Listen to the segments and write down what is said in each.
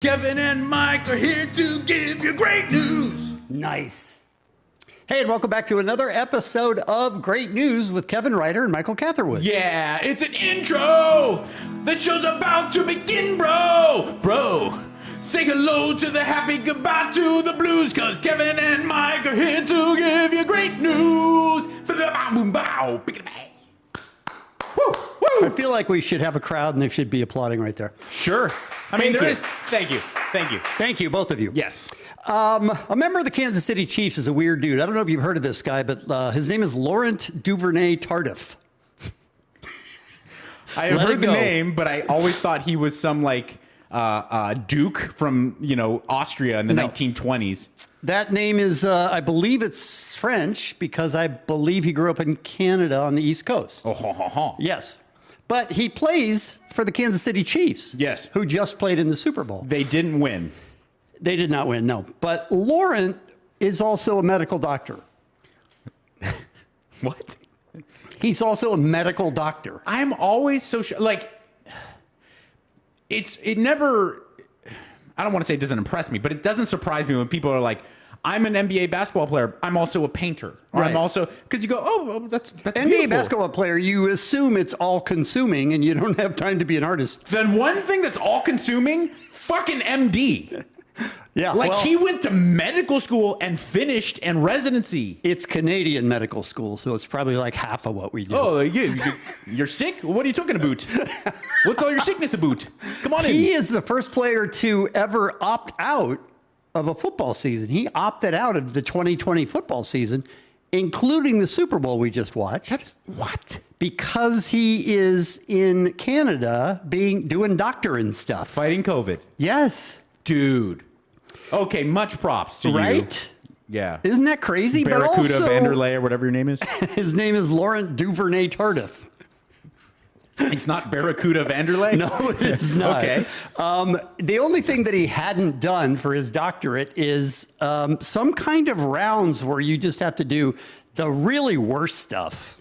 Kevin and Mike are here to give you great news. Nice. Hey, and welcome back to another episode of Great News with Kevin Ryder and Michael Catherwood. Yeah, it's an intro. The show's about to begin, bro. Bro, say hello to the happy, goodbye to the blues, because Kevin and Mike are here to give you great news. For the bow, boom, bow, big bang. Woo, woo. I feel like we should have a crowd and they should be applauding right there. Sure. Thank you. Thank you, both of you. Yes. A member of the Kansas City Chiefs is a weird dude. I don't know if you've heard of this guy, but his name is Laurent Duvernay Tardif. I have heard the name, but I always thought he was some like Duke from, Austria in the 1920s. That name is, I believe it's French, because I believe he grew up in Canada on the East Coast. Oh, ho, ho, ho. Yes. But he plays for the Kansas City Chiefs. Yes. Who just played in the Super Bowl. They didn't win. They did not win, no. But Laurent is also a medical doctor. What? He's also a medical doctor. I'm always so sure. Like, it never, I don't want to say it doesn't impress me, but it doesn't surprise me when people are like, I'm an NBA basketball player. I'm also a painter. Or Right. I'm also, because you go, oh, that's NBA beautiful. basketball player, you assume it's all consuming and you don't have time to be an artist. Then one thing that's all consuming, fucking MD. Yeah. Like, well, he went to medical school and finished in residency. it's Canadian medical school, so it's probably like half of what we do. Oh, you're sick? What are you talking about? What's all your sickness about? Come on in. He is the first player to ever opt out of a football season. He opted out of the 2020 football season, including the Super Bowl we just watched. That's what? Because he is in Canada doing doctoring stuff. Fighting COVID. Yes. Dude. Okay, much props to you. Right? Yeah. Isn't that crazy? Barracuda but also, Vanderlei or whatever your name is. His name is Laurent Duvernay Tardif. It's not Barracuda Vanderlei? No, it is not. Okay. The only thing that he hadn't done for his doctorate is some kind of rounds where you just have to do the really worst stuff.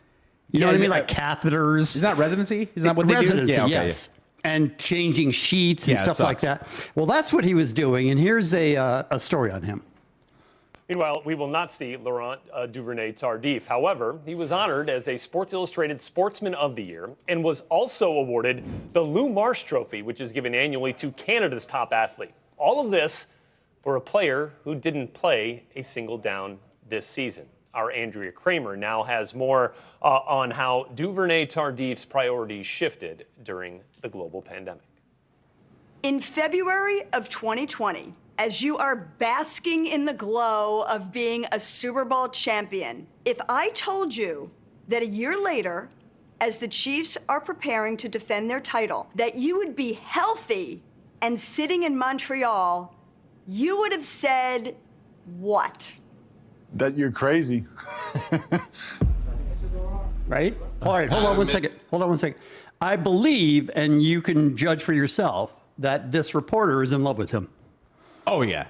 You know what I mean? Like catheters. Is that residency? Is that what they do? Residency, Yeah, okay. Yes. And changing sheets and Yeah, it stuff like sucks. that. Well, that's what he was doing. And here's a story on him. Meanwhile, we will not see Laurent Duvernay Tardif. However, he was honored as a Sports Illustrated Sportsman of the Year and was also awarded the Lou Marsh Trophy, which is given annually to Canada's top athlete. All of this for a player who didn't play a single down this season. Our Andrea Kramer now has more on how Duvernay Tardif's priorities shifted during the global pandemic. In February of 2020, as you are basking in the glow of being a Super Bowl champion, if I told you that a year later, as the Chiefs are preparing to defend their title, that you would be healthy and sitting in Montreal, you would have said what? That you're crazy. Right? All right, hold on one second. I believe, and you can judge for yourself, that this reporter is in love with him. Oh, yeah.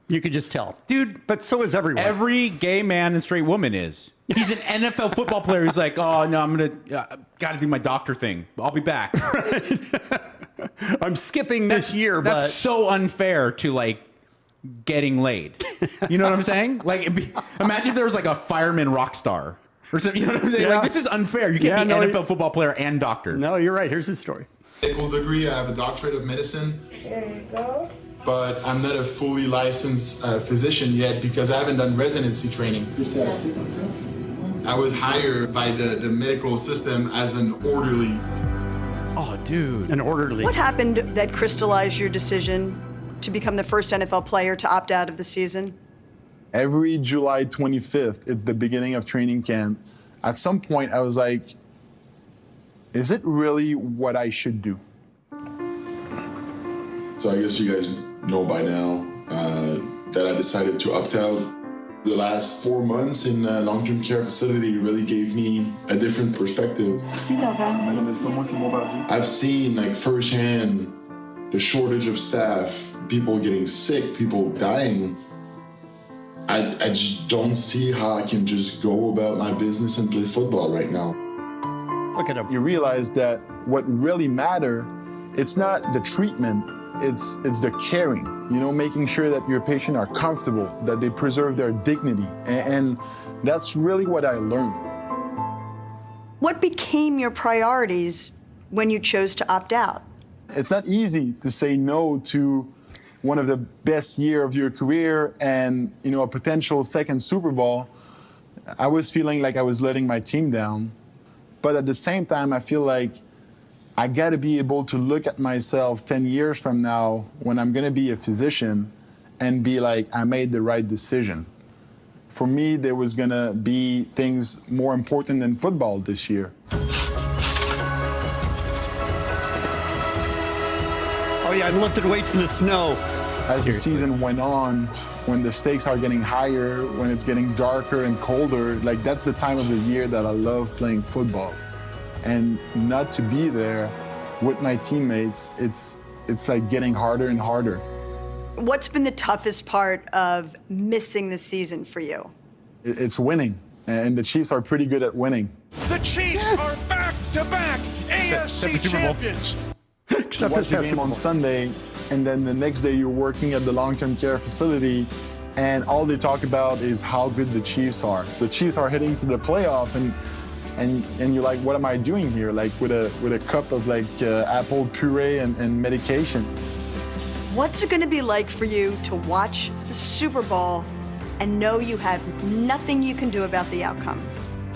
You could just tell. Dude. But so is everyone. Every gay man and straight woman is. He's an NFL football player. He's like, oh, no, I'm going to, got to do my doctor thing. I'll be back. I'm skipping this year, but... That's so unfair to, like, getting laid. You know what I'm saying? Like, imagine if there was, like, a fireman rock star. Or something, you know what I'm saying? Yeah. Like, this is unfair. You can't be NFL football player and doctor. No, you're right. Here's his story. Medical degree. I have a doctorate of medicine. There you go. But I'm not a fully licensed physician yet because I haven't done residency training. I was hired by the medical system as an orderly. Oh, dude. An orderly. What happened that crystallized your decision to become the first NFL player to opt out of the season? Every July 25th, it's the beginning of training camp. At some point, I was like, is it really what I should do? So I guess you guys know by now that I decided to opt out. The last 4 months in a long-term care facility really gave me a different perspective. I've seen like firsthand the shortage of staff, people getting sick, people dying. I just don't see how I can just go about my business and play football right now. Look at him. You realize that what really matters, it's not the treatment, it's the caring, you know, making sure that your patients are comfortable, that they preserve their dignity. And that's really what I learned. What became your priorities when you chose to opt out? It's not easy to say no to one of the best years of your career and, you know, a potential second Super Bowl. I was feeling like I was letting my team down. But at the same time, I feel like I got to be able to look at myself 10 years from now when I'm going to be a physician and be like, I made the right decision. For me, there was going to be things more important than football this year. Oh, yeah, I'm lifting weights in the snow. As the season went on, when the stakes are getting higher, when it's getting darker and colder, like that's the time of the year that I love playing football. And not to be there with my teammates, it's like getting harder and harder. What's been the toughest part of missing the season for you? It's winning, and the Chiefs are pretty good at winning. The Chiefs are back-to-back AFC champions. Except Watch the this game on Sunday, and then the next day you're working at the long-term care facility, and all they talk about is how good the Chiefs are. The Chiefs are heading to the playoff, and you're like, what am I doing here? Like with a cup of like apple puree and medication. What's it going to be like for you to watch the Super Bowl and know you have nothing you can do about the outcome?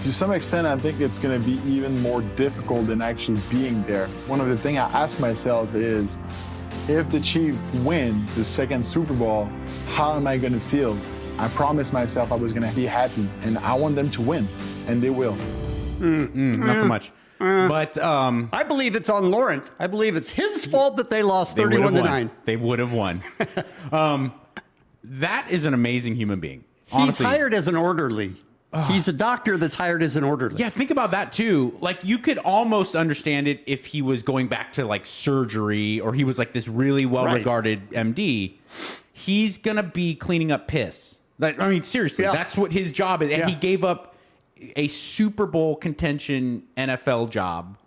To some extent, I think it's going to be even more difficult than actually being there. One of the things I ask myself is, if the Chiefs win the second Super Bowl, how am I going to feel? I promised myself I was going to be happy, and I want them to win, and they will. Not so much. But I believe it's on Laurent. I believe it's his fault that they lost 31-9. They would have won. That is an amazing human being. Honestly. He's hired as an orderly. He's a doctor that's hired as an orderly. Yeah, think about that too. Like, you could almost understand it if he was going back to like surgery, or he was like this really well-regarded MD. He's gonna be cleaning up piss. Like, I mean, seriously, that's what his job is. And he gave up a Super Bowl contention NFL job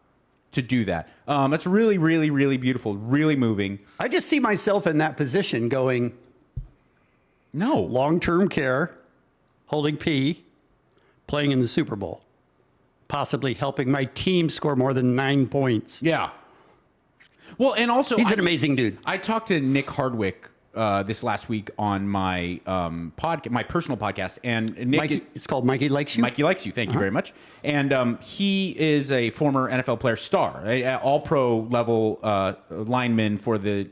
to do that. That's really, really, really beautiful, really moving. I just see myself in that position going, no. Long-term care, holding pee, playing in the Super Bowl, possibly helping my team score more than 9 points. Yeah. Well, and also, he's an amazing dude. I talked to Nick Hardwick this last week on my my personal podcast, and Nick, it's called Mikey Likes You. Mikey Likes You. Thank you very much. And he is a former NFL player, star, all-pro level lineman for the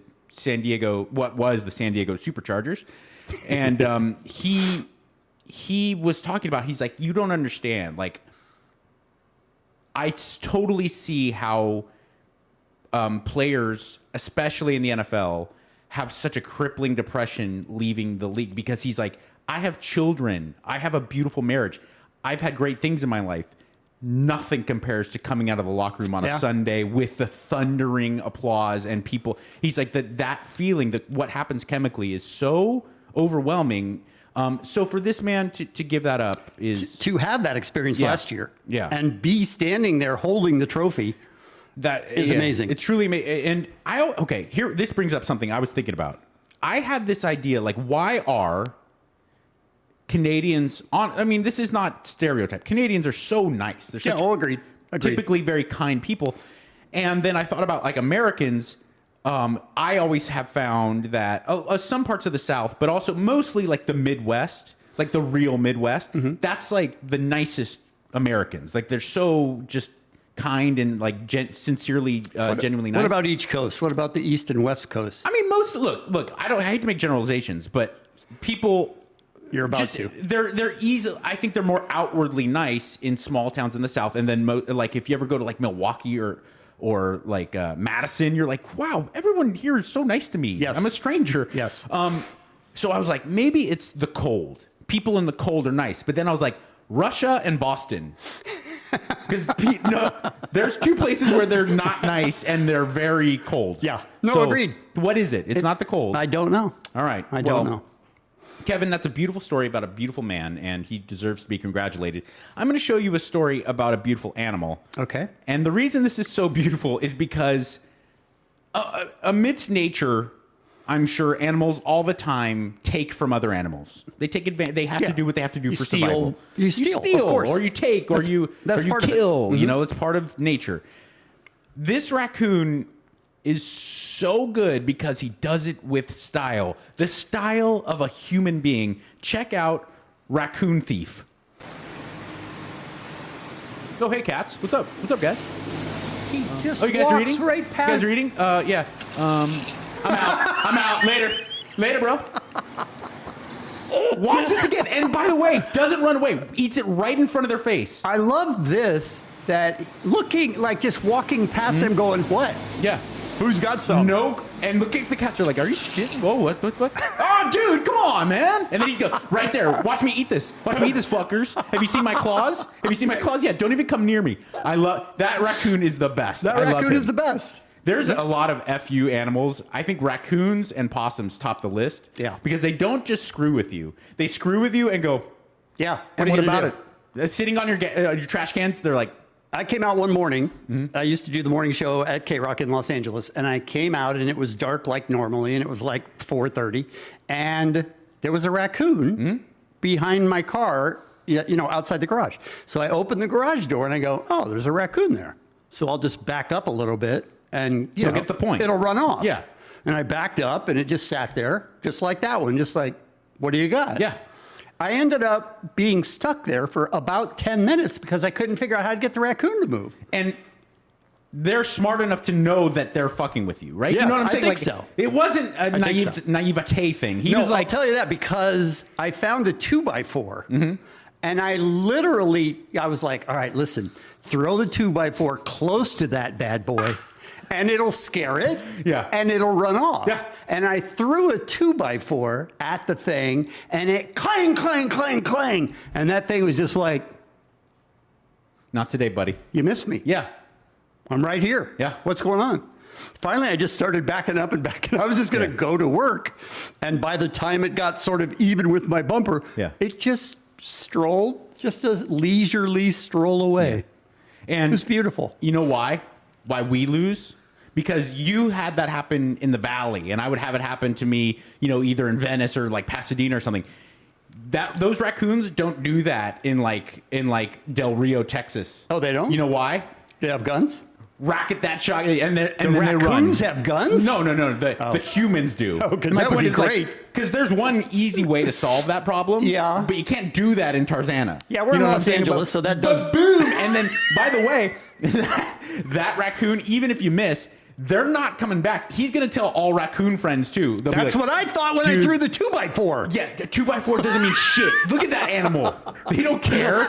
what was the San Diego Superchargers, and he was talking about, he's like, you don't understand. Like, I totally see how players, especially in the NFL, have such a crippling depression leaving the league, because he's like, I have children. I have a beautiful marriage. I've had great things in my life. Nothing compares to coming out of the locker room on a Sunday with the thundering applause and people. He's like, that feeling, that what happens chemically is so overwhelming. So for this man to give that up is... To have that experience last year. Yeah. And be standing there holding the trophy. That is amazing. It's truly amazing. And here, this brings up something I was thinking about. I had this idea, like, why are Canadians I mean, this is not stereotype. Canadians are so nice. They're such agreed. Typically very kind people. And then I thought about, like, Americans. I always have found that some parts of the South, but also mostly like the Midwest, like the real Midwest, that's like the nicest Americans. Like, they're so just kind and like sincerely, genuinely nice. What about each coast? What about the East and West Coast? I mean, look, I hate to make generalizations, but people... You're about to. They're easy. I think they're more outwardly nice in small towns in the South. And then like if you ever go to like Milwaukee or like Madison, you're like, wow, everyone here is so nice to me. Yes. I'm a stranger. Yes. So I was like, maybe it's the cold. People in the cold are nice. But then I was like, Russia and Boston. Because there's two places where they're not nice and they're very cold. Yeah. No, agreed. What is it? It's not the cold. I don't know. All right. I don't know. Kevin, that's a beautiful story about a beautiful man, and he deserves to be congratulated. I'm going to show you a story about a beautiful animal. Okay. And the reason this is so beautiful is because amidst nature, I'm sure animals all the time take from other animals. They take advantage. They have to do what they have to do for survival. You steal, of course. Or you take, or you kill. You know, it's part of nature. This raccoon is so good because he does it with style. The style of a human being. Check out Raccoon Thief. Oh, hey, cats. What's up? What's up, guys? He just you guys walks are eating? right past. You guys are eating? Yeah. I'm out. Later, bro. Watch this again. And by the way, doesn't run away. Eats it right in front of their face. I love this, that looking, like just walking past them going, what? Yeah. Who's got some? No. And look at the cats are like, are you shit? Whoa, what? Oh, dude, come on, man. And then he goes, right there. Watch me eat this. Watch me eat this, fuckers. Have you seen my claws? Yeah, don't even come near me. I love that raccoon is the best. That raccoon is the best. There's a lot of FU animals. I think raccoons and possums top the list. Yeah. Because they don't just screw with you. They screw with you and go, yeah. And what about it? Sitting on your trash cans, they're like. I came out one morning. I used to do the morning show at K-Rock in Los Angeles. And I came out and it was dark like normally. And it was like 4:30. And there was a raccoon behind my car, outside the garage. So I opened the garage door and I go, oh, there's a raccoon there. So I'll just back up a little bit. And you'll get the point. It'll run off. Yeah. And I backed up and it just sat there, just like that one, just like, what do you got? Yeah. I ended up being stuck there for about 10 minutes because I couldn't figure out how to get the raccoon to move. And they're smart enough to know that they're fucking with you, right? Yes, you know what I'm saying? I think so. It wasn't a naivete thing. He was like, I'll tell you that because I found a 2x4 and I was like, all right, listen, throw the 2x4 close to that bad boy. And it'll scare it. Yeah. And it'll run off. Yeah. And I threw a 2x4 at the thing and it clang, clang, clang, clang. And that thing was just like, not today, buddy. You missed me. Yeah. I'm right here. Yeah. What's going on? Finally, I just started backing up and backing. I was just going to go to work. And by the time it got sort of even with my bumper, it just strolled, just a leisurely stroll away. Yeah. And it was beautiful. You know why? Why we lose? Because you had that happen in the Valley, and I would have it happen to me, either in Venice or like Pasadena or something. Those raccoons don't do that in Del Rio, Texas. Oh, they don't? You know why? They have guns? Racket that shot, and then they run. Raccoons have guns? No. The humans do. Oh, because that would be great. Because there's one easy way to solve that problem. Yeah. But you can't do that in Tarzana. Yeah, we're in Los Angeles, so that does. Boom! And then, by the way, that raccoon, even if you miss, they're not coming back. He's going to tell all raccoon friends, too. That's what I thought when I threw the 2x4. Yeah, the 2x4 doesn't mean shit. Look at that animal. They don't care.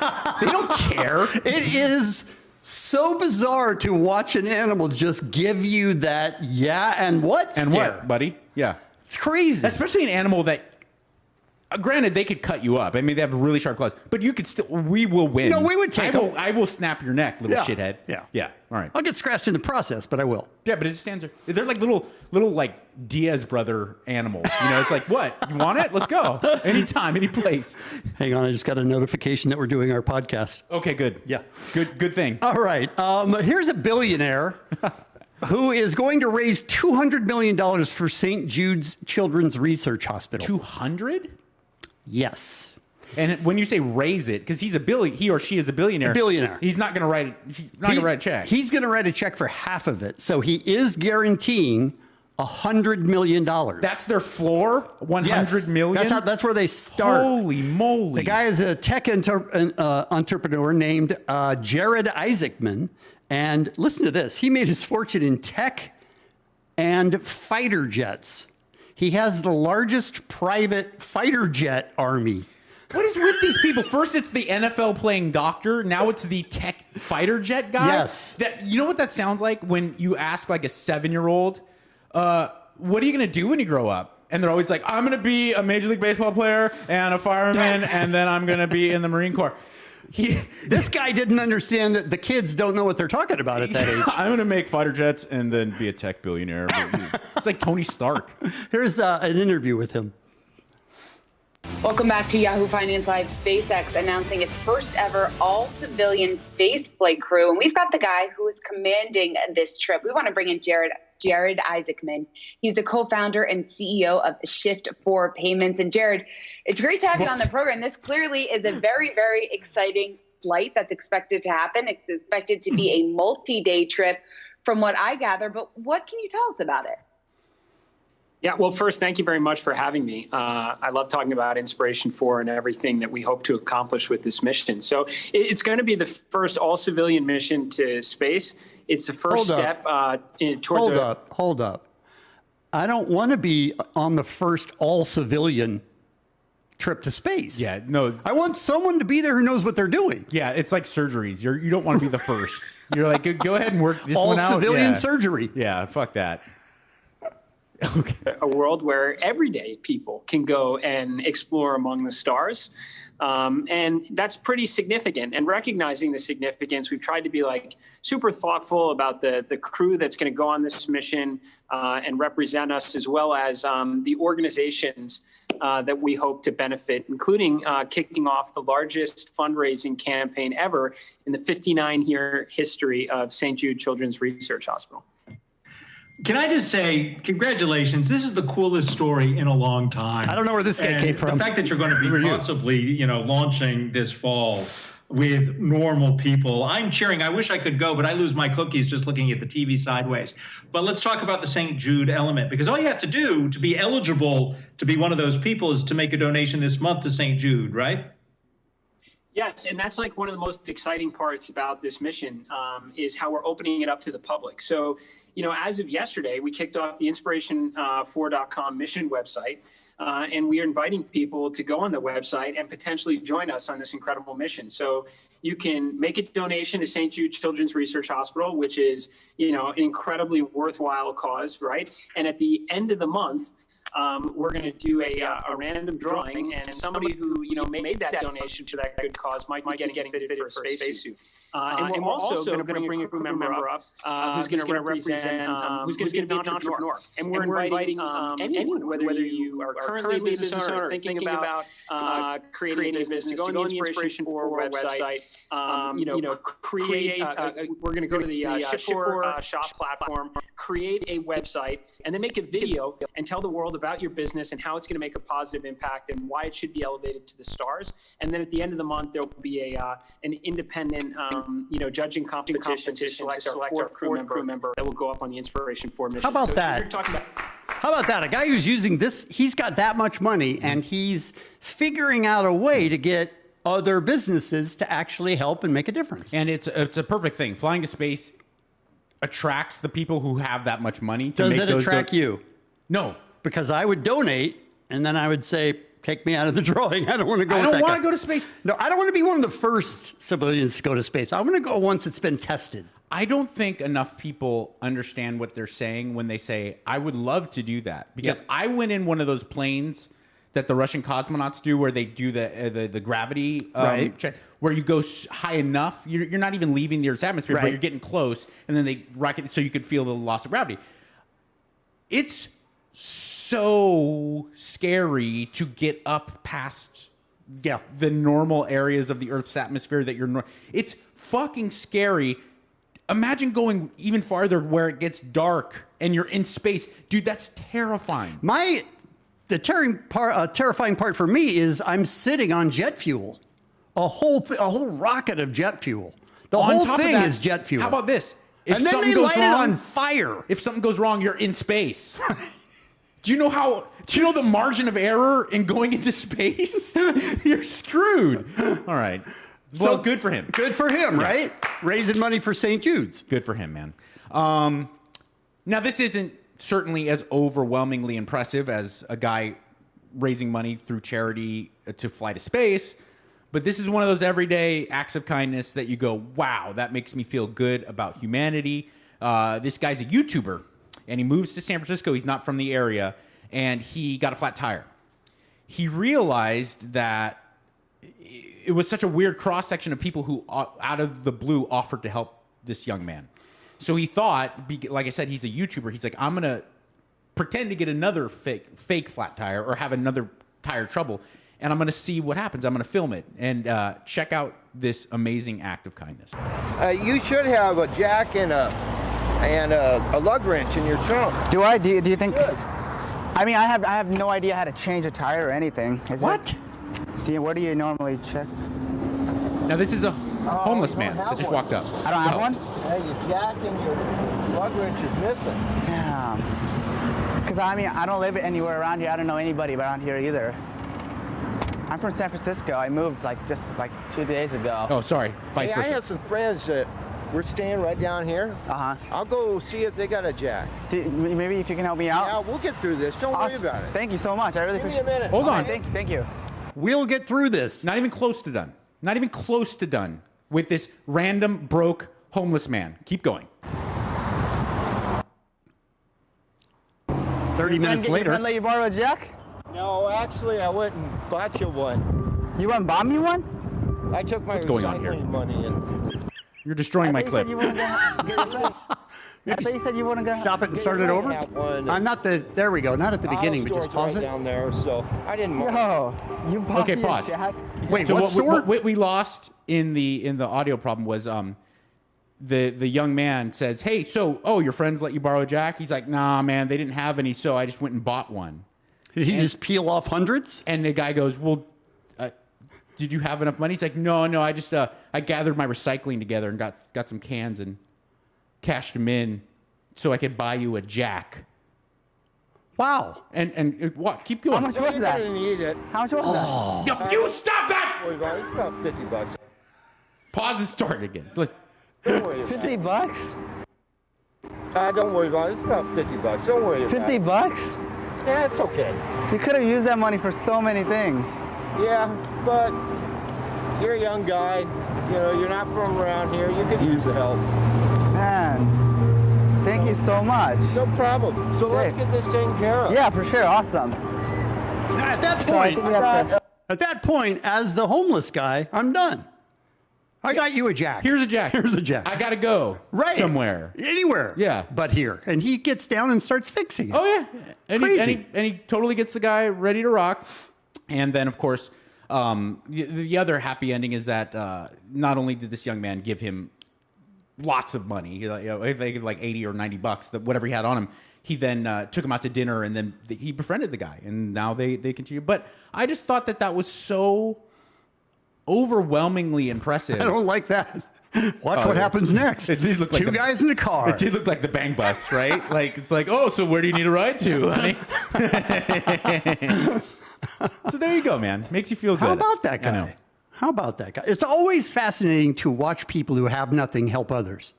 It is so bizarre to watch an animal just give you that and what and stare. what, buddy? Yeah. It's crazy. Especially an animal that, granted, they could cut you up. I mean, they have really sharp claws. But you could still, we will win. No, we would take them. I will snap your neck, little shithead. Yeah. All right. I'll get scratched in the process, but I will. Yeah, but it just stands there. They're like little like Diaz brother animals. It's like, what? You want it? Let's go. Anytime, any place. Hang on, I just got a notification that we're doing our podcast. Okay, good. Yeah. Good thing. All right. Here's a billionaire who is going to raise $200 million for St. Jude's Children's Research Hospital. 200? Yes. And when you say raise it, because he or she is a billionaire. A billionaire. He's not going to write it. He's not going to write a check. He's going to write a check for half of it. So he is guaranteeing $100 million. That's their floor? $100 million? That's where they start. Holy moly. The guy is a tech entrepreneur named Jared Isaacman. And listen to this. He made his fortune in tech and fighter jets. He has the largest private fighter jet army. What is with these people? First, it's the NFL playing doctor. Now it's the tech fighter jet guy. Yes. You know what that sounds like when you ask like a 7-year-old, what are you going to do when you grow up? And they're always like, I'm going to be a Major League Baseball player and a fireman, and then I'm going to be in the Marine Corps. This guy didn't understand that the kids don't know what they're talking about at that age. I'm going to make fighter jets and then be a tech billionaire. It's like Tony Stark. Here's an interview with him. Welcome back to Yahoo Finance Live. SpaceX announcing its first ever all-civilian space flight crew. And we've got the guy who is commanding this trip. We want to bring in Jared Jared Isaacman. He's a co-founder and CEO of Shift4 Payments. And Jared, it's great to have you on the program. This clearly is a very, very exciting flight that's expected to happen. It's expected to be a multi-day trip from what I gather. But what can you tell us about it? Yeah, well, first, thank you very much for having me. I love talking about Inspiration4 and everything that we hope to accomplish with this mission. So it's going to be the first all-civilian mission to space. It's the first step towards Hold up. I don't want to be on the first all-civilian trip to space. Yeah, no. I want someone to be there who knows what they're doing. Yeah, it's like surgeries. You don't want to be the first. You're like, go ahead and work this one out. All-civilian surgery. Yeah, fuck that. Okay. A world where everyday people can go and explore among the stars. And that's pretty significant. And recognizing the significance, we've tried to be like super thoughtful about the crew that's going to go on this mission and represent us, as well as the organizations that we hope to benefit, including kicking off the largest fundraising campaign ever in the 59-year history of St. Jude Children's Research Hospital. Can I just say, congratulations. This is the coolest story in a long time. I don't know where this guy came from. The fact that you're going to be possibly, launching this fall with normal people. I'm cheering. I wish I could go, but I lose my cookies just looking at the TV sideways. But let's talk about the St. Jude element, because all you have to do to be eligible to be one of those people is to make a donation this month to St. Jude, right? Yes, and that's like one of the most exciting parts about this mission is how we're opening it up to the public. So, as of yesterday, we kicked off the Inspiration4.com mission website, and we are inviting people to go on the website and potentially join us on this incredible mission. So you can make a donation to St. Jude Children's Research Hospital, which is, an incredibly worthwhile cause, right? And at the end of the month, we're going to do a random drawing, and somebody who made that donation to that good cause might be getting fitted for a spacesuit. And we're also going to bring a crew member up who's going to represent, who's going to be an entrepreneur. And we're inviting anyone, whether you are currently a business owner or thinking about creating a business, go on the Inspiration4 website. Create. We're going to go to the Shift4 shop platform, create a website, and then make a video and tell the world about your business and how it's going to make a positive impact and why it should be elevated to the stars. And then at the end of the month, there'll be an independent, judging competition to select our fourth crew member that will go up on the Inspiration4 mission. How about that? How about that? A guy who's using this, he's got that much money, and he's figuring out a way to get other businesses to actually help and make a difference. And it's a perfect thing. Flying to space attracts the people who have that much money. Does it attract you? No. Because I would donate, and then I would say, take me out of the drawing. I don't want to go. I don't want to go to space. No, I don't want to be one of the first civilians to go to space. I want to go once it's been tested. I don't think enough people understand what they're saying when they say, I would love to do that. Because I went in one of those planes that the Russian cosmonauts do, where they do the gravity check, where you go high enough, you're not even leaving the Earth's atmosphere, but you're getting close, and then they rocket so you could feel the loss of gravity. It's so scary to get up past the normal areas of the Earth's atmosphere that you're. It's fucking scary. Imagine going even farther where it gets dark and you're in space, dude. That's terrifying. The terrifying part for me is I'm sitting on jet fuel, a whole rocket of jet fuel. The whole thing is jet fuel. How about this? If and then they light it on fire. If something goes wrong, you're in space. Do you know the margin of error in going into space? You're screwed. All right. Well, good for him. Good for him, right? Raising money for St. Jude's. Good for him, man. Now, this isn't certainly as overwhelmingly impressive as a guy raising money through charity to fly to space, but this is one of those everyday acts of kindness that you go, wow, that makes me feel good about humanity. This guy's a YouTuber, and he moves to San Francisco. He's not from the area, and he got a flat tire. He realized that it was such a weird cross-section of people who, out of the blue, offered to help this young man. So he thought, like I said, he's a YouTuber. He's like, I'm going to pretend to get another fake flat tire or have another tire trouble, and I'm going to see what happens. I'm going to film it and check out this amazing act of kindness. You should have a jack and a and a lug wrench in your trunk. Do I? Do you think? Good. I mean, I have no idea how to change a tire or anything. What? What do you normally check? Now this is a homeless man that just walked up. I don't have one? Hey, your jack and your lug wrench is missing. Damn. Because I mean, I don't live anywhere around here. I don't know anybody around here either. I'm from San Francisco. I moved just 2 days ago. Oh, sorry. Vice Hey, I versa. have some friends that we're staying right down here. Uh-huh. I'll go see if they got a jack. Maybe if you can help me out. Yeah, we'll get through this. Don't worry about it. Thank you so much. I really Give me appreciate a minute. Hold on. Thank you. We'll get through this. Not even close to done. Not even close to done with this random broke homeless man. Keep going. 30 minutes later. Can I let you borrow a jack? No, actually, I went and bought you one. You went and bought me one? I took my What's going on here? recycling money and You're destroying my clip. I thought you said you wouldn't go. Stop it and start it over. have one. Not the. There we go. Not at the beginning, but just pause right it. down there, so I didn't mind. Yo, you bought Okay, me pause. a jack? Wait, So what store? what we lost in the audio problem was the young man says, "Hey, so your friends let you borrow a jack?" He's like, "Nah, man, they didn't have any, so I just went and bought one." Did he just peel off hundreds? And the guy goes, "Well, did you have enough money?" He's like, "No, I just I gathered my recycling together and got some cans and cashed them in so I could buy you a jack." Wow. And what? Keep going. How much was You're that? gonna need it. How much was that? You stop that! It's about $50. Pause and start again. Don't worry about 50 it. bucks? Don't worry about it. It's about $50. Don't worry about 50 it. bucks? Yeah, it's okay. You could have used that money for so many things. Yeah, but you're a young guy. You know, you're not from around here. You could use the help. Man, thank you so much. No problem. So let's Okay. get this taken care of. Yeah, for sure. Awesome. At that So I point, think we have to- at that point, as the homeless guy, I'm done. I got you a jack. Here's a jack. Here's a jack. I gotta go somewhere. Anywhere. Yeah. But here. And he gets down and starts fixing it. Oh yeah, and Crazy. he totally gets the guy ready to rock. And then of course, the other happy ending is that not only did this young man give him lots of money, if they give like 80 or 90 bucks, whatever he had on him, he then took him out to dinner, and then he befriended the guy, and now they continue. But I just thought that was so overwhelmingly impressive. I don't like that. Watch what happens next. It did look like Two guys in the car. It did look like the Bang Bus, right? Like it's like, oh, so where do you need a ride to, honey? So there you go, man. Makes you feel good. How about that I know. guy? How about that guy? It's always fascinating to watch people who have nothing help others.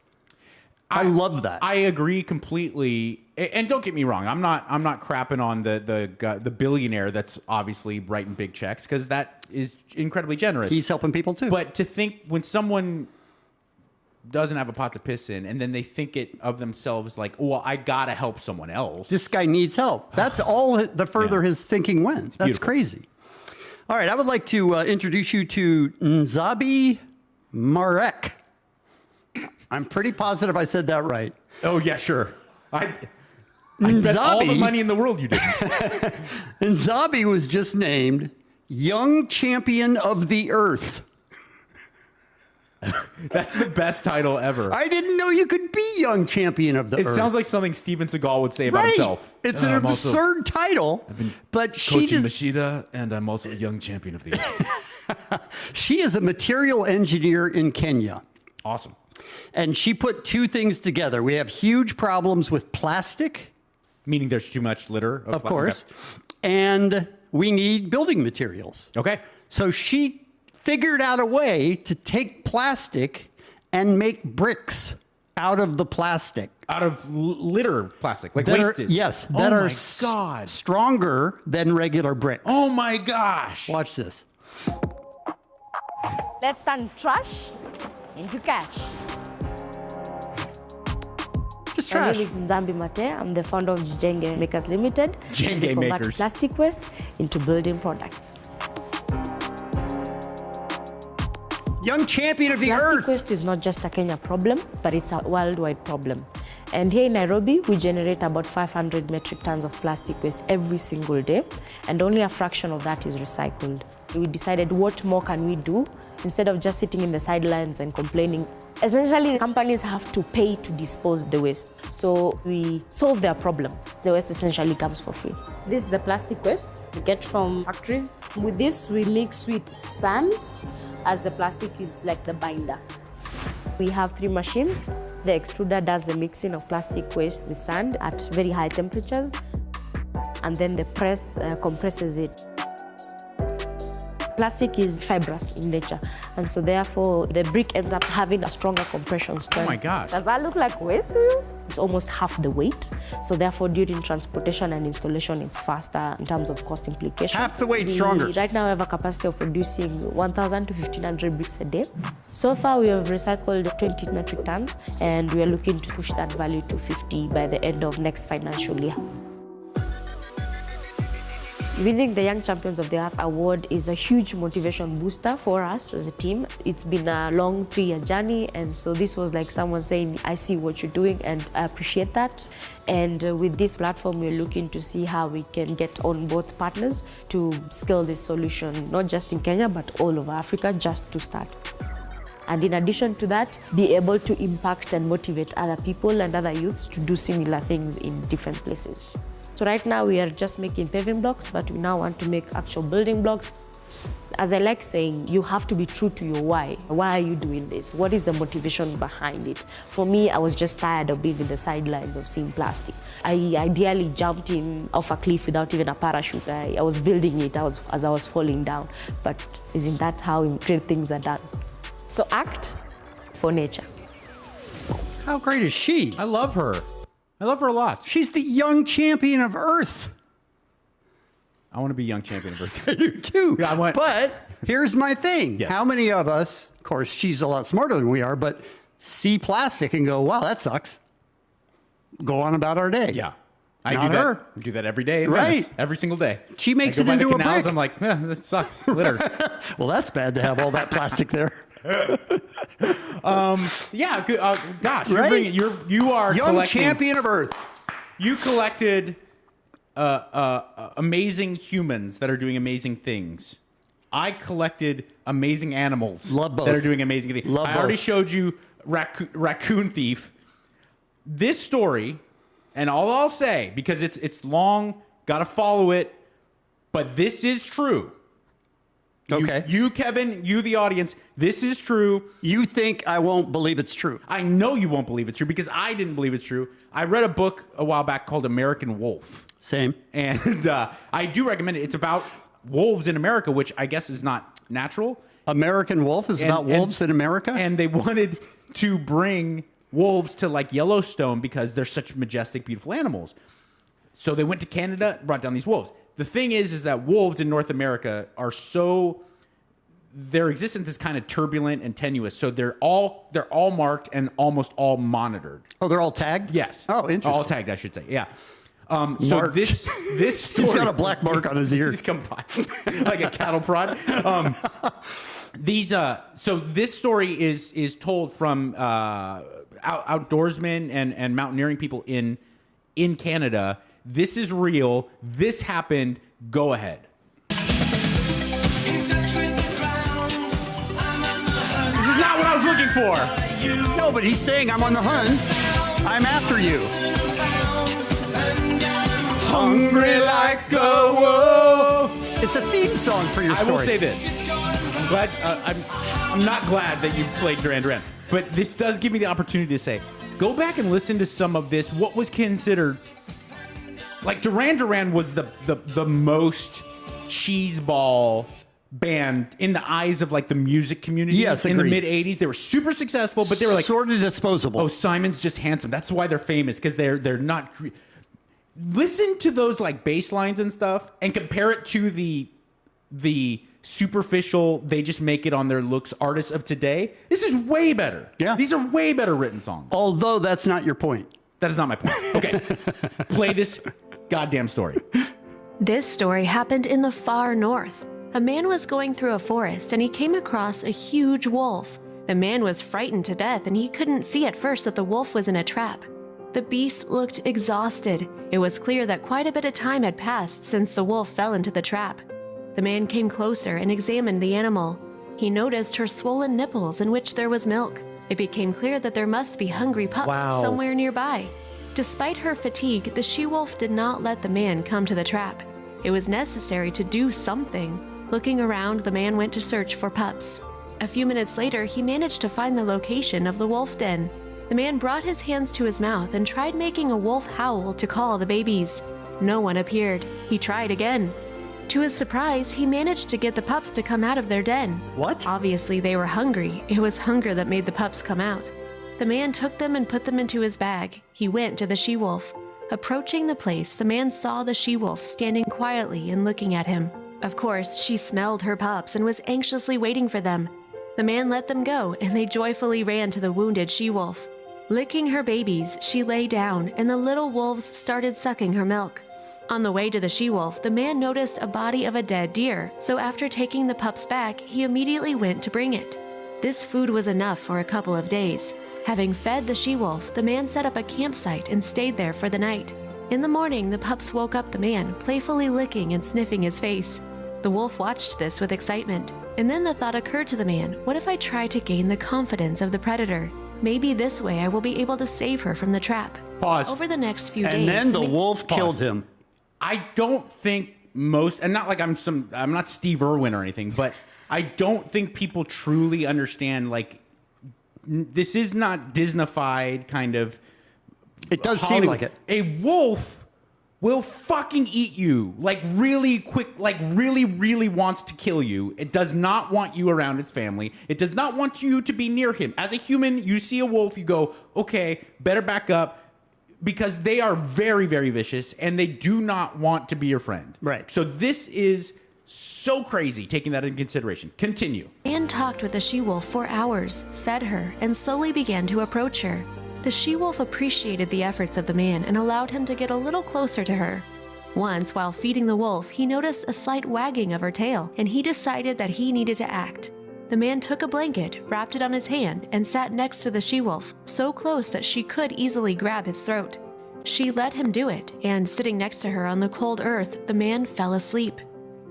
I love that. I agree completely. And don't get me wrong, I'm not crapping on the billionaire that's obviously writing big checks, because that is incredibly generous. He's helping people too. But to think when someone doesn't have a pot to piss in, and then they think it of themselves like, well, I gotta help someone else. This guy needs help. That's all the further his thinking went. That's beautiful. crazy. All right, I would like to introduce you to Nzabi Marek. I'm pretty positive I said that right. Oh yeah, sure. I bet all the money in the world you did. Nzabi was just named Young Champion of the Earth. That's the best title ever. I didn't know you could be Young Champion of the It Earth. sounds like something Steven Seagal would say about right. himself. It's an I'm also absurd title, but she coaching just Machida, and I'm also a young champion of the earth. she is a material engineer in Kenya. Awesome. And she put two things together. We have huge problems with plastic, Meaning there's too much litter. of course, and we need building materials. Okay. So she figured out a way to take plastic and make bricks out of the plastic. Out of litter plastic, like That are, wasted. yes, Oh that my are God. stronger than regular bricks. Oh my gosh. Watch this. Let's turn trash into cash. Just My trash. name is Nzambi Mate. I'm the founder of Jenge Makers Limited. Jenge We convert Makers. plastic waste into building products. Young Champion of the Plastic Earth. waste is not just a Kenya problem, but it's a worldwide problem. And here in Nairobi, we generate about 500 metric tons of plastic waste every single day, and only a fraction of that is recycled. We decided, what more can we do? Instead of just sitting in the sidelines and complaining, Essentially, companies have to pay to dispose the waste. So we solve their problem. The waste essentially comes for free. This is the plastic waste we get from factories. With this, we mix with sand, as the plastic is like the binder. We have 3 machines. The extruder does the mixing of plastic waste with sand at very high temperatures, and then the press compresses it. Plastic is fibrous in nature, and so therefore the brick ends up having a stronger compression strength. Oh my gosh. Does that look like waste to you? It's almost half the weight, so therefore during transportation and installation it's faster in terms of cost implications. Half the weight stronger. Right now we have a capacity of producing 1,000 to 1,500 bricks a day. So far we have recycled 20 metric tons, and we are looking to push that value to 50 by the end of next financial year. Winning the Young Champions of the Earth award is a huge motivation booster for us as a team. It's been a long 3-year journey, and so this was like someone saying, I see what you're doing and I appreciate that. And with this platform, we're looking to see how we can get on both partners to scale this solution, not just in Kenya, but all over Africa, just to start. And in addition to that, be able to impact and motivate other people and other youths to do similar things in different places. So right now we are just making paving blocks, but we now want to make actual building blocks. As I like saying, you have to be true to your why. Why are you doing this? What is the motivation behind it? For me, I was just tired of being in the sidelines of seeing plastic. I ideally jumped in off a cliff without even a parachute. I was building it as I was falling down. But isn't that how great things are done? So act for nature. How great is she? I love her. I love her a lot. She's the young champion of Earth. I want to be young champion of Earth. I do too. Yeah, but here's my thing. Yes. How many of us, of course, she's a lot smarter than we are, but see plastic and go, wow, that sucks. Go on about our day. Yeah. I Not do that. her. I do that every day. Right. Every single day. She makes I go it by the into a canals, brick. I'm like, this sucks. Litter. Well, that's bad to have all that plastic there. Yeah. Good. Gosh. Right? You are Young collecting, champion of Earth. You collected amazing humans that are doing amazing things. I collected amazing animals Love both. that are doing amazing things. Love I already both. showed you Raccoon Thief. This story, and all I'll say, because it's long, got to follow it, but this is true. Okay. You, Kevin, you, the audience, this is true. You think I won't believe it's true? I know you won't believe it's true because I didn't believe it's true. I read a book a while back called American Wolf. Same. And I do recommend it. It's about wolves in America, which I guess is not natural. American Wolf is about wolves in America? And they wanted to bring wolves to like Yellowstone because they're such majestic, beautiful animals. So they went to Canada, brought down these wolves. The thing is that wolves in North America are so, their existence is kind of turbulent and tenuous. So they're all marked and almost all monitored. Oh, they're all tagged? Yes. Oh, interesting. All tagged, I should say. Yeah. So this story, he's got a black mark on his ear. He's come by like a cattle prod. So this story is told from outdoorsmen and mountaineering people in Canada. This is real. This happened. Go ahead. This is not what I was looking for. No, but he's saying I'm on the hunt. I'm after you. Hungry like a wolf. It's a theme song for your story. I will say this. I'm glad. I'm not glad that you played Duran Duran, but this does give me the opportunity to say, go back and listen to some of this. What was considered like Duran Duran was the most cheeseball band in the eyes of like the music community. Yes, in the agreed. mid '80s, they were super successful, but they were like sort of disposable. Oh, Simon's just handsome. That's why they're famous because they're not. Listen to those like bass lines and stuff, and compare it to the superficial. They just make it on their looks artists of today. This is way better. Yeah, these are way better written songs. Although that's not your point. That is not my point. Okay, play this goddamn story. This story happened in the far north. A man was going through a forest and he came across a huge wolf. The man was frightened to death and he couldn't see at first that the wolf was in a trap. The beast looked exhausted. It was clear that quite a bit of time had passed since the wolf fell into the trap. The man came closer and examined the animal. He noticed her swollen nipples in which there was milk. It became clear that there must be hungry pups somewhere nearby. Despite her fatigue, the she-wolf did not let the man come to the trap. It was necessary to do something. Looking around, the man went to search for pups. A few minutes later, he managed to find the location of the wolf den. The man brought his hands to his mouth and tried making a wolf howl to call the babies. No one appeared. He tried again. To his surprise, he managed to get the pups to come out of their den. What? Obviously, they were hungry. It was hunger that made the pups come out. The man took them and put them into his bag. He went to the she-wolf. Approaching the place, the man saw the she-wolf standing quietly and looking at him. Of course, she smelled her pups and was anxiously waiting for them. The man let them go, and they joyfully ran to the wounded she-wolf. Licking her babies, she lay down, and the little wolves started sucking her milk. On the way to the she-wolf, the man noticed a body of a dead deer, so after taking the pups back, he immediately went to bring it. This food was enough for a couple of days. Having fed the she-wolf, the man set up a campsite and stayed there for the night. In the morning, the pups woke up the man, playfully licking and sniffing his face. The wolf watched this with excitement, and then the thought occurred to the man, what if I try to gain the confidence of the predator? Maybe this way I will be able to save her from the trap. Pause. Over the next few days... And then the wolf killed him. I don't think and not like I'm not Steve Irwin or anything, but I don't think people truly understand, like, this is not Disney-fied kind of... It does Hollywood. seem like it. A wolf will fucking eat you, like, really quick, like, really, really wants to kill you. It does not want you around its family. It does not want you to be near him. As a human, you see a wolf, you go, okay, better back up, because they are very, very vicious, and they do not want to be your friend. Right. So this is so crazy, taking that into consideration. Continue. Man talked with the she-wolf for hours, fed her, and slowly began to approach her. The she-wolf appreciated the efforts of the man and allowed him to get a little closer to her. Once, while feeding the wolf, he noticed a slight wagging of her tail, and he decided that he needed to act. The man took a blanket, wrapped it on his hand, and sat next to the she-wolf, so close that she could easily grab his throat. She let him do it, and sitting next to her on the cold earth, the man fell asleep.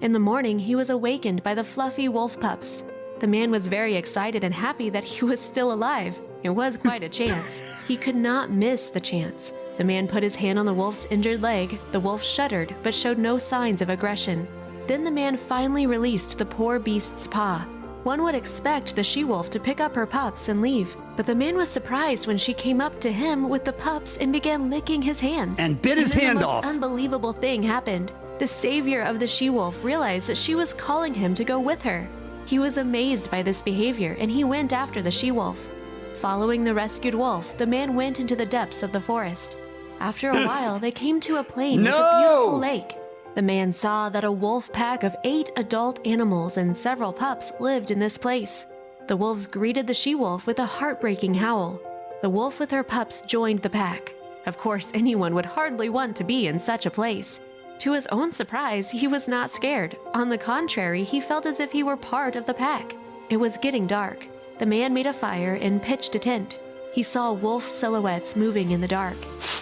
In the morning, he was awakened by the fluffy wolf pups. The man was very excited and happy that he was still alive. It was quite a chance. He could not miss the chance. The man put his hand on the wolf's injured leg. The wolf shuddered, but showed no signs of aggression. Then the man finally released the poor beast's paw. One would expect the she-wolf to pick up her pups and leave, but the man was surprised when she came up to him with the pups and began licking his hands. And bit his hand off. The most unbelievable thing happened. The savior of the she-wolf realized that she was calling him to go with her. He was amazed by this behavior, and he went after the she-wolf. Following the rescued wolf, the man went into the depths of the forest. After a while, they came to a plain with a beautiful lake. The man saw that a wolf pack of 8 adult animals and several pups lived in this place. The wolves greeted the she-wolf with a heartbreaking howl. The wolf with her pups joined the pack. Of course, anyone would hardly want to be in such a place. To his own surprise, he was not scared. On the contrary, he felt as if he were part of the pack. It was getting dark. The man made a fire and pitched a tent. He saw wolf silhouettes moving in the dark.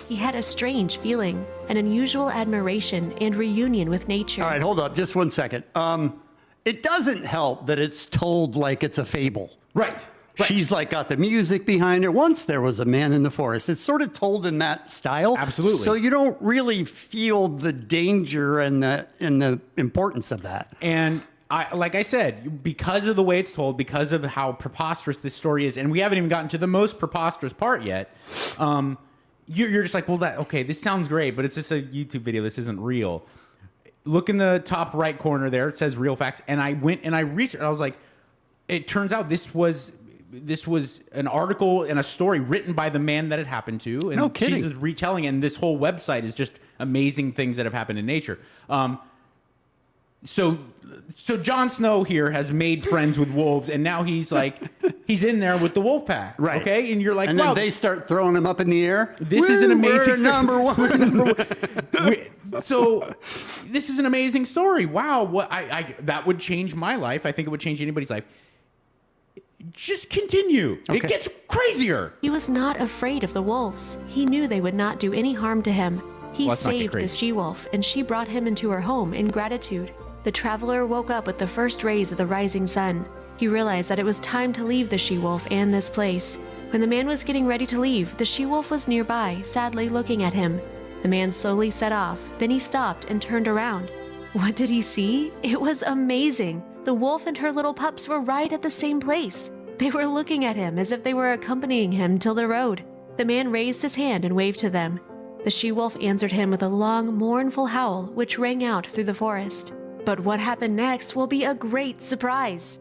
He had a strange feeling, an unusual admiration and reunion with nature. All right, hold up, just 1 second. It doesn't help that it's told like it's a fable. Right. She's like got the music behind her. Once there was a man in the forest. It's sort of told in that style. Absolutely. So you don't really feel the danger and the importance of that. And like I said, because of the way it's told, because of how preposterous this story is, and we haven't even gotten to the most preposterous part yet, you're just like, well, okay, this sounds great, but it's just a YouTube video. This isn't real. Look in the top right corner there. It says real facts. And I went and I researched. I was like, it turns out this was an article and a story written by the man that it happened to. And no kidding. She's retelling, and this whole website is just amazing things that have happened in nature. So Jon Snow here has made friends with wolves, and now he's like, he's in there with the wolf pack. Right. Okay. And you're like, and wow, then they start throwing him up in the air. This is an amazing we're number one. We're number one. So this is an amazing story. Wow. What that would change my life. I think it would change anybody's life. Just continue. Okay. It gets crazier. He was not afraid of the wolves. He knew they would not do any harm to him. He saved the she-wolf, and she brought him into her home in gratitude. The traveler woke up with the first rays of the rising sun. He realized that it was time to leave the she-wolf and this place. When the man was getting ready to leave, the she-wolf was nearby, sadly looking at him. The man slowly set off, then he stopped and turned around. What did he see? It was amazing. The wolf and her little pups were right at the same place. They were looking at him as if they were accompanying him till the road. The man raised his hand and waved to them. The she-wolf answered him with a long, mournful howl, which rang out through the forest. But what happened next will be a great surprise.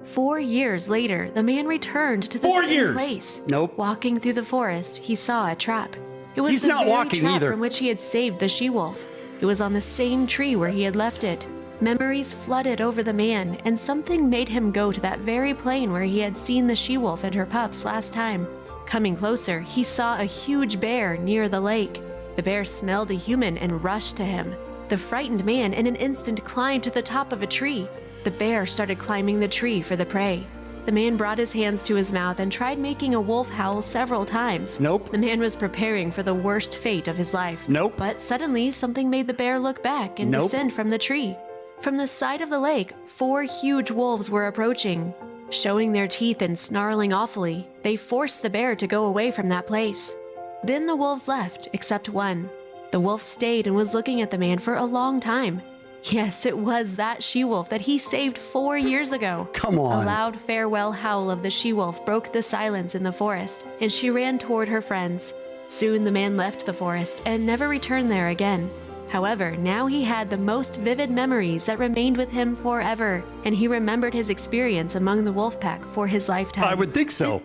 4 years later, the man returned to the same place. Nope. Walking through the forest, he saw a trap. It was He's the not very walking trap either. from which he had saved the she-wolf. It was on the same tree where he had left it. Memories flooded over the man, and something made him go to that very plain where he had seen the she-wolf and her pups last time. Coming closer, he saw a huge bear near the lake. The bear smelled a human and rushed to him. The frightened man in an instant climbed to the top of a tree. The bear started climbing the tree for the prey. The man brought his hands to his mouth and tried making a wolf howl several times. Nope. The man was preparing for the worst fate of his life. Nope. But suddenly, something made the bear look back and Nope. descend from the tree. From the side of the lake, 4 huge wolves were approaching. Showing their teeth and snarling awfully, they forced the bear to go away from that place. Then the wolves left, except one. The wolf stayed and was looking at the man for a long time. Yes, it was that she-wolf that he saved 4 years ago. Come on. A loud farewell howl of the she-wolf broke the silence in the forest, and she ran toward her friends. Soon the man left the forest and never returned there again. However, now he had the most vivid memories that remained with him forever, and he remembered his experience among the wolf pack for his lifetime. I would think so.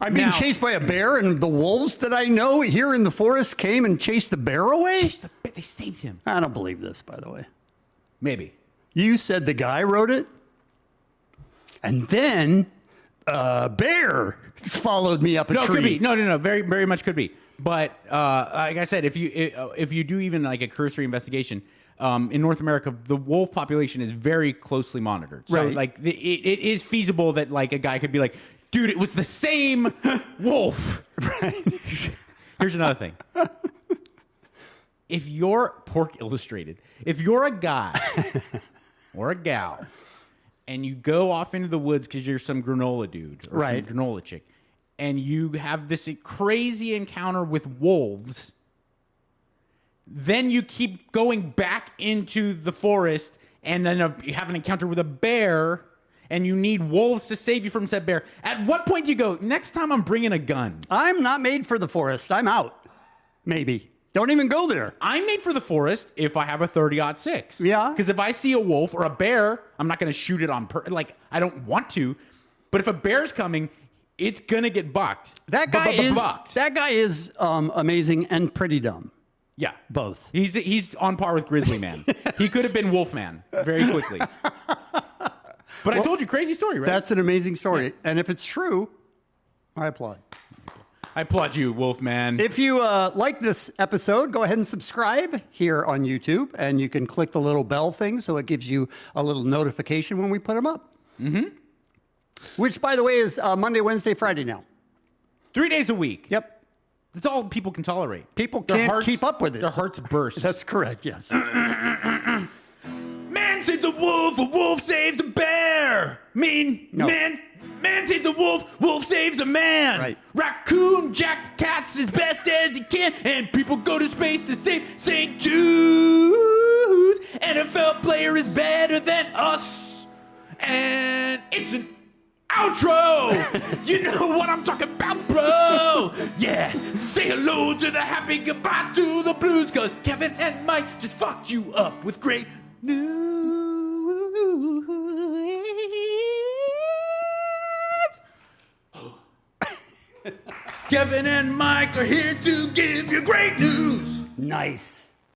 I'm being Now- chased by a bear, and the wolves that I know here in the forest came and chased the bear away? They saved him. I don't believe this, by the way. Maybe. You said the guy wrote it? And then a bear followed me up a No, tree. could be. No. Very, very much could be. But like I said, if you do even like a cursory investigation, in North America, the wolf population is very closely monitored. So Right. like it is feasible that like a guy could be like, dude, it was the same wolf. Right. Here's another thing. If you're Pork Illustrated, if you're a guy or a gal and you go off into the woods because you're some granola dude or Right. some granola chick, and you have this crazy encounter with wolves, then you keep going back into the forest and then you have an encounter with a bear and you need wolves to save you from said bear. At what point do you go, next time I'm bringing a gun? I'm not made for the forest. I'm out. Maybe. Don't even go there. I'm made for the forest if I have a 30-06. Yeah. Because if I see a wolf or a bear, I'm not going to shoot it on like I don't want to. But if a bear's coming, it's gonna get bucked. That guy is bucked. that guy is amazing and pretty dumb. Yeah, both. He's on par with Grizzly Man. He could have been Wolfman very quickly. But I told you, crazy story, right? That's an amazing story, and if it's true, I applaud. I applaud you, Wolfman. If you like this episode, go ahead and subscribe here on YouTube, and you can click the little bell thing so it gives you a little notification when we put them up. Mm-hmm. Which, by the way, is Monday, Wednesday, Friday now. 3 days a week. Yep. That's all people can tolerate. People Their can't hearts- keep up with it. Their hearts burst. That's correct, yes. Man saves the wolf, a wolf saves a bear. No. Man saves a wolf saves a man. Right. Raccoon jacked cats as best as he can, and people go to space to save St. Jude. NFL player is better than us, and it's an outro. You know what I'm talking about, bro. Yeah, say hello to the happy, goodbye to the blues, cause Kevin and Mike just fucked you up with great news. Kevin and Mike are here to give you great news. Nice.